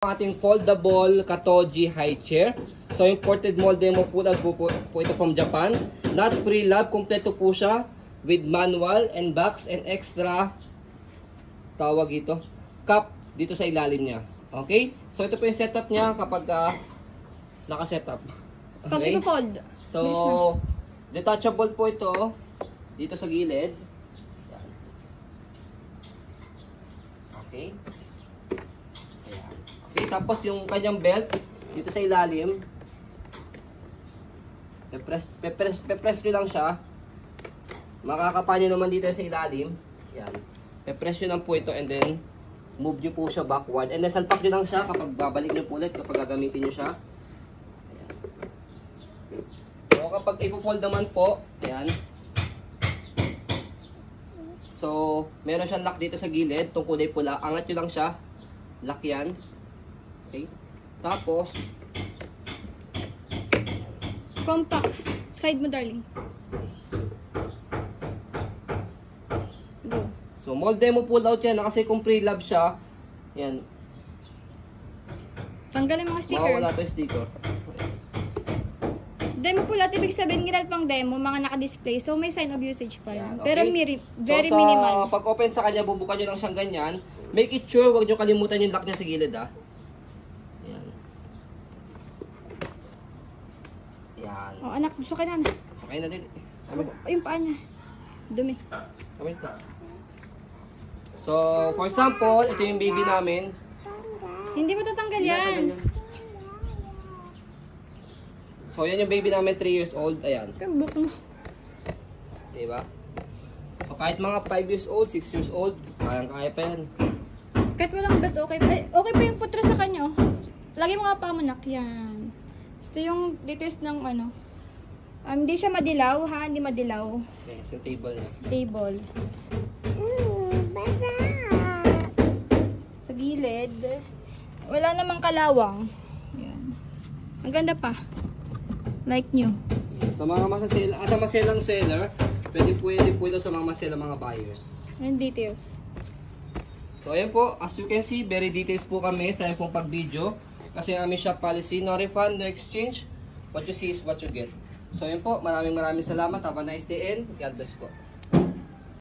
Ating foldable Katoji high chair. So imported molde mo po ito from Japan. Not pre-lab, kompleto po siya with manual and box and extra tawag ito, cup dito sa ilalim niya. Okay? So ito po yung setup niya kapag naka-setup. Pag Okay? i-fold. So detachable po ito dito sa gilid. Yan. Okay? Ayan. Okay, tapos yung kanyang belt dito sa ilalim. Pe-press nyo lang siya. Makakapa nyo naman dito sa ilalim. Yan. Pe-press nyo lang po ito and then move nyo po siya backward. And then salpak nyo lang siya kapag babalik nyo po ulit kapag gagamitin nyo siya. Ayan. So kapag ipo-fold naman po, ayan. So meron siyang lock dito sa gilid, itong kulay pula. Angat nyo lang siya. Lock yan. Okay. Tapos Compact. Side mo, darling. Go. so molde mo pull out yan kasi kung pre-lab siya, yan, Tanggalin mga sticker. mawawala to yung sticker. Demo po lahat, ibig sabihin ginal pang demo, mga naka-display. So may sign of usage pa rin. Yan, okay? Pero very so, minimal. pag open sa kanya, bubukan nyo lang siyang ganyan. Make it sure, huwag nyo kalimutan yung lock niya sa gilid, ah. Yan. Yan. Oh, anak, suka na. Sakay na din. Yung paa niya. Dumi. Kamit na. So, for example, ito yung baby namin. Hindi mo tatanggal yan. So, yan yung baby namin, 3 years old. Ayan. Kambuk mo. Diba? So, kahit mga 5 years old, 6 years old, kayang-kaya pa yan. Kahit walang bet, okay. Okay pa yung footrest sa kanya, oh. Lagi mo nga pa mo, nak. Yan. Ito yung details ng ano. Hindi siya madilaw, ha? Hindi madilaw. Okay, so yung table na. Table. Basa! Sa gilid. Wala namang kalawang. Yan. Ang ganda pa. Like nyo. Sa mga maselang seller, pwede po ito sa mga maselang mga buyers. Yung details. So, ayan po. As you can see, very details po kami sa pong pag-video. Kasi ang aming shop policy, no refund, no exchange. What you see is what you get. So, ayan po. Maraming salamat. Have a nice day and God bless po.